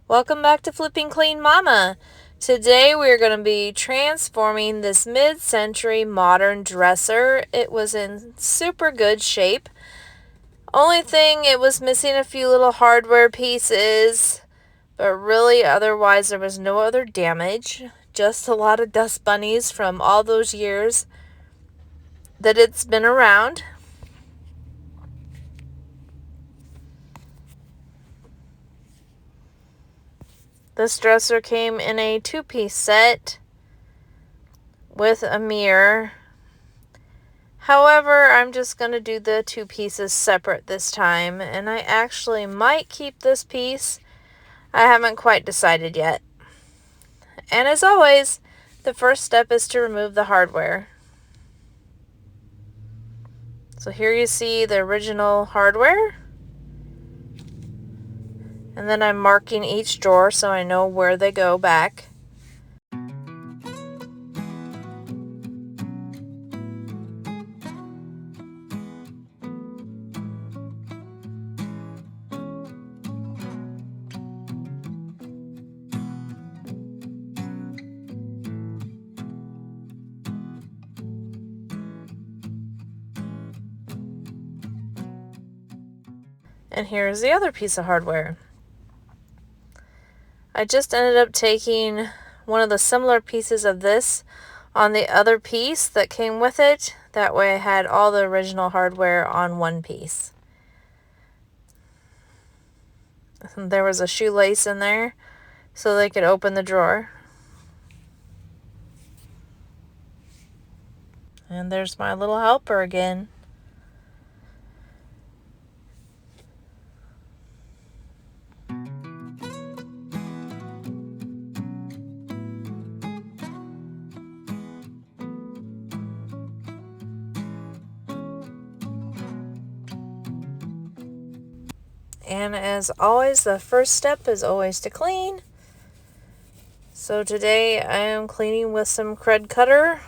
Welcome back to Flipping Clean Mama. Today we're going to be transforming this mid-century modern dresser. It was in super good shape. Only thing, it was missing a few little hardware pieces, but really otherwise there was no other damage. Just a lot of dust bunnies from all those years that it's been around. This dresser came in a 2-piece set with a mirror. However, I'm just going to do the 2 pieces separate this time, and I actually might keep this piece. I haven't quite decided yet. And as always, the first step is to remove the hardware. So here you see the original hardware. And then I'm marking each drawer so I know where they go back. And here's the other piece of hardware. I just ended up taking one of the similar pieces of this on the other piece that came with it. That way I had all the original hardware on one piece. And there was a shoelace in there so they could open the drawer. And there's my little helper again. And as always, the first step is always to clean. So today I am cleaning with some Cred Cutter.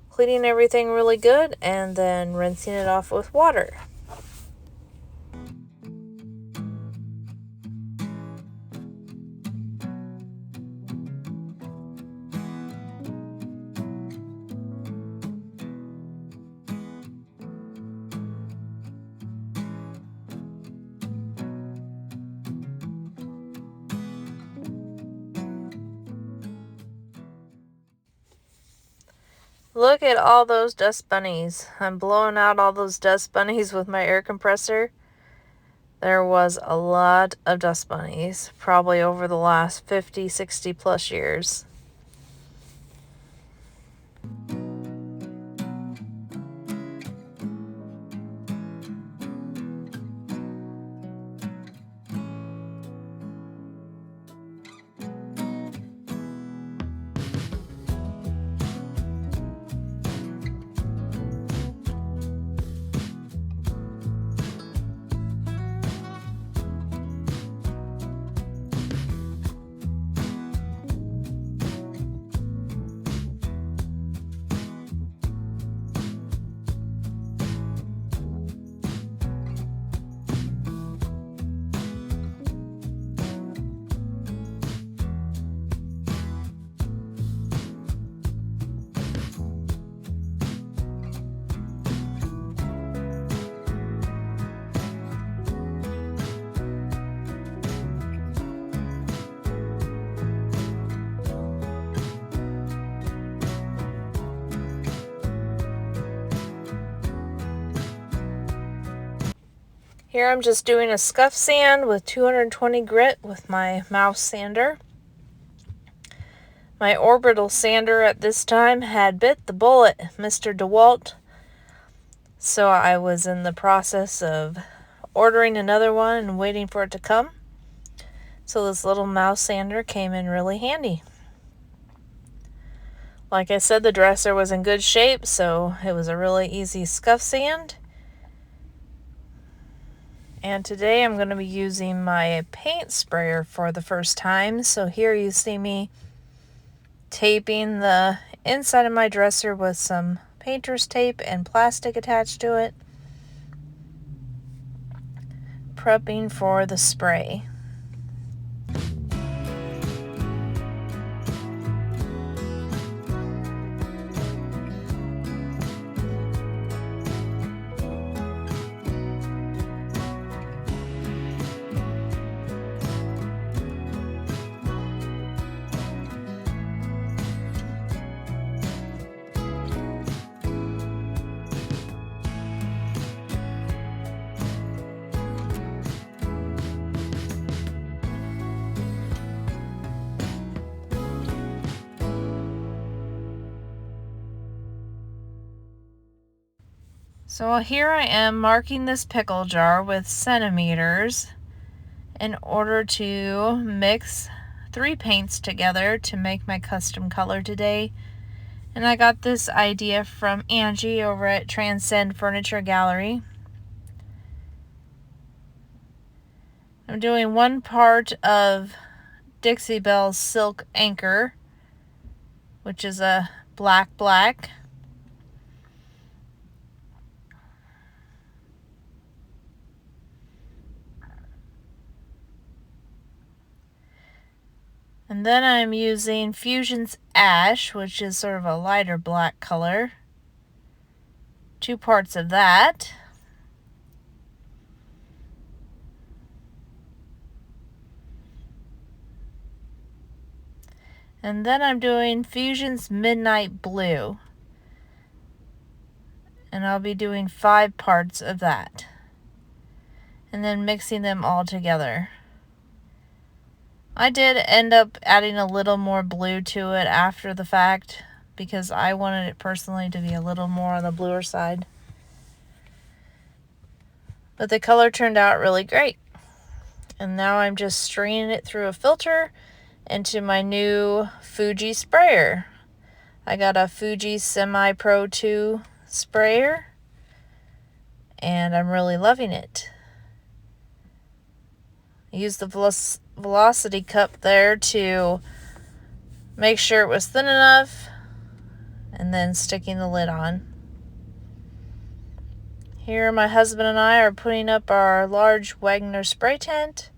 Cleaning everything really good and then rinsing it off with water. Look at all those dust bunnies. I'm blowing out all those dust bunnies with my air compressor. There was a lot of dust bunnies, probably over the last 50, 60 plus years. Here I'm just doing a scuff sand with 220 grit with my mouse sander. My orbital sander at this time had bit the bullet, Mr. DeWalt. So I was in the process of ordering another one and waiting for it to come. So this little mouse sander came in really handy. Like I said, the dresser was in good shape, so it was a really easy scuff sand. And today I'm going to be using my paint sprayer for the first time. So here you see me taping the inside of my dresser with some painter's tape and plastic attached to it. Prepping for the spray. So here I am marking this pickle jar with centimeters in order to mix 3 paints together to make my custom color today. And I got this idea from Angie over at Transcend Furniture Gallery. I'm doing 1 part of Dixie Belle's Silk Anchor, which is a black. And then I'm using Fusion's Ash, which is sort of a lighter black color. 2 parts of that. And then I'm doing Fusion's Midnight Blue. And I'll be doing 5 parts of that. And then mixing them all together. I did end up adding a little more blue to it after the fact because I wanted it personally to be a little more on the bluer side. But the color turned out really great. And now I'm just straining it through a filter into my new Fuji sprayer. I got a Fuji Semi-Pro 2 sprayer and I'm really loving it. I used the velocity cup there to make sure it was thin enough and then sticking the lid on. Here my husband and I are putting up our large Wagner spray tent.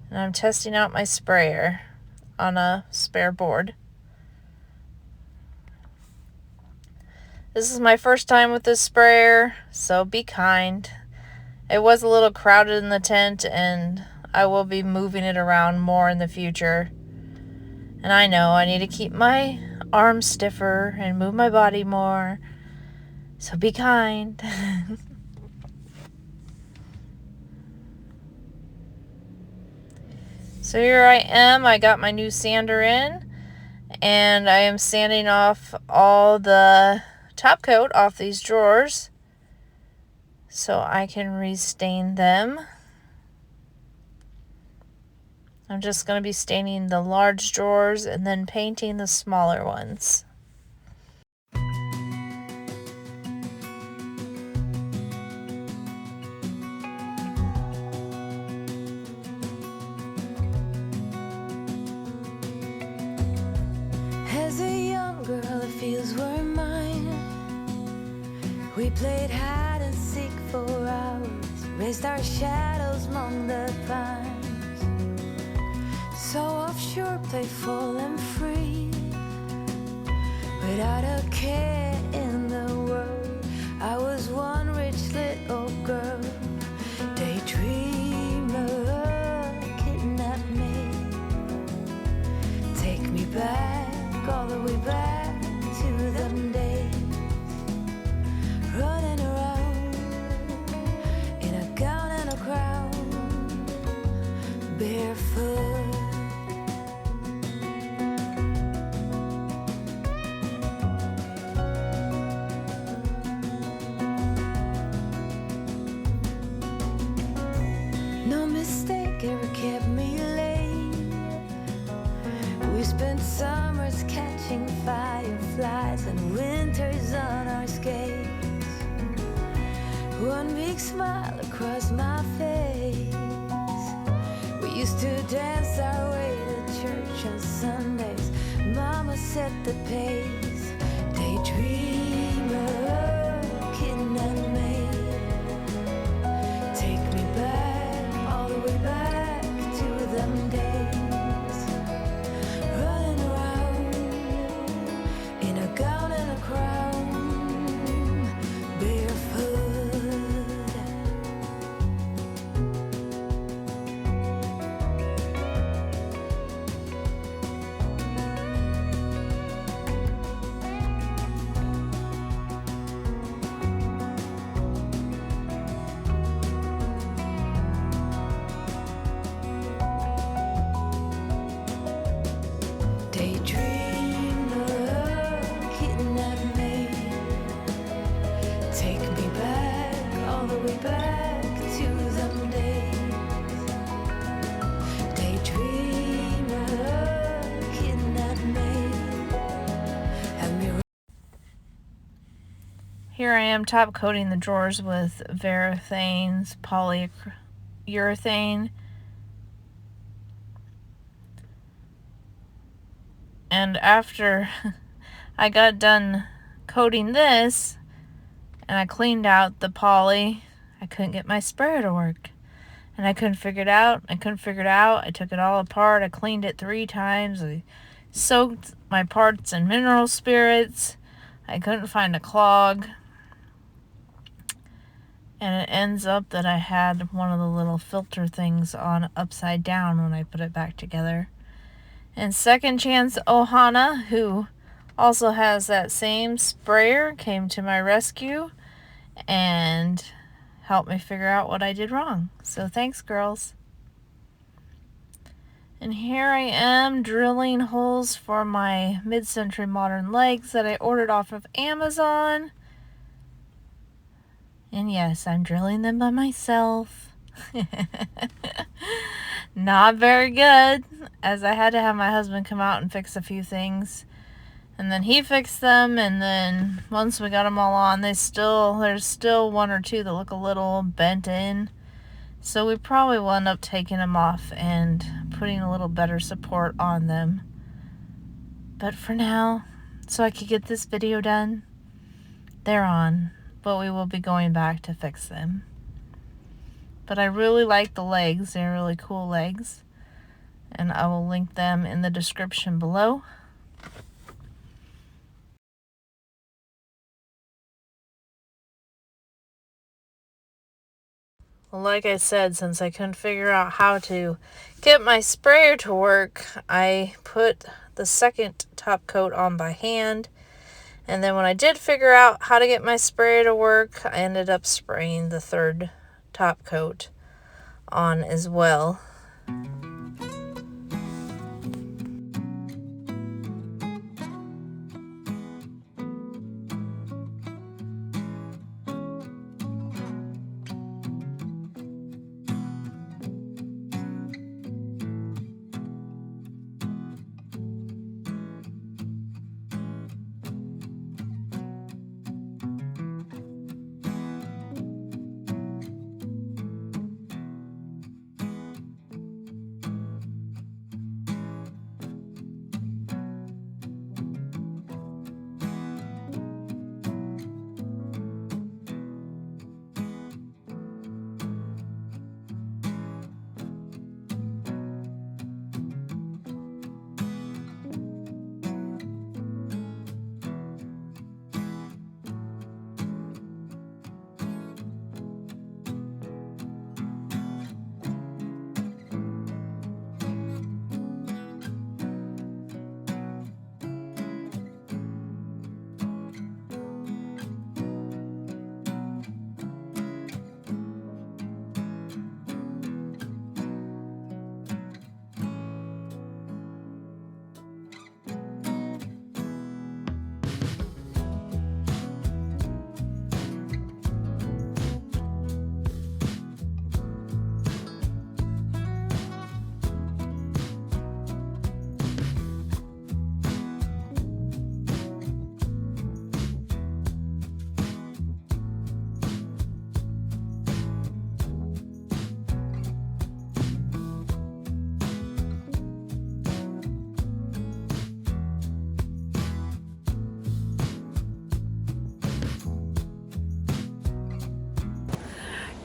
And I'm testing out my sprayer on a spare board. This is my first time with this sprayer, so be kind. It was a little crowded in the tent and I will be moving it around more in the future. And I know I need to keep my arms stiffer and move my body more, so be kind. So here I am, I got my new sander in, and I am sanding off all the top coat off these drawers so I can restain them. I'm just going to be staining the large drawers and then painting the smaller ones. As a young girl, the fields were mine. We played hide and seek for hours, raised our shadows among the pines. So offshore, playful and free, without a care in the world. I was one rich little girl, daydreamer, kidnap me, take me back, all the way back to them days, running around in a gown and a crown, barefoot. No mistake ever kept me late. We spent summers catching fireflies and winters on our skates. One big smile across my face. We used to dance our way to church on Sundays. Mama set the pace. Daydreamer, kidnap me, take me back, all the way back to them days, running around in a gown and a crown, barefoot. here I am top coating the drawers with Varathanes polyurethane. And after I got done coating this and I cleaned out the poly, I couldn't get my sprayer to work. And I couldn't figure it out. I took it all apart. I cleaned it 3 times. I soaked my parts in mineral spirits. I couldn't find a clog. And it ends up that I had one of the little filter things on upside down when I put it back together. And Second Chance Ohana, who also has that same sprayer, came to my rescue and helped me figure out what I did wrong. So thanks, girls. And here I am drilling holes for my mid-century modern legs that I ordered off of Amazon. And yes, I'm drilling them by myself. Not very good, as I had to have my husband come out and fix a few things. And then he fixed them, and then once we got them all on, there's still 1 or 2 that look a little bent in. So we probably will end up taking them off and putting a little better support on them. But for now, so I could get this video done, they're on, but we will be going back to fix them. But I really like the legs. They're really cool legs. And I will link them in the description below. Well, like I said, since I couldn't figure out how to get my sprayer to work, I put the second top coat on by hand. And then when I did figure out how to get my sprayer to work, I ended up spraying the third top coat on as well.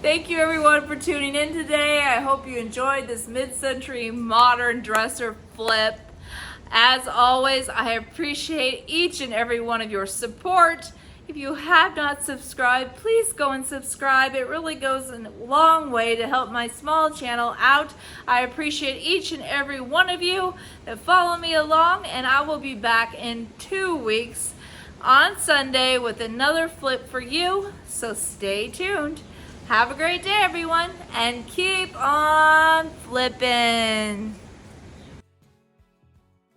Thank you everyone for tuning in today. I hope you enjoyed this mid-century modern dresser flip. As always, I appreciate each and every one of your support. If you have not subscribed, please go and subscribe. It really goes a long way to help my small channel out. I appreciate each and every one of you that follow me along, and I will be back in 2 weeks on Sunday with another flip for you, so stay tuned. Have a great day, everyone, and keep on flipping.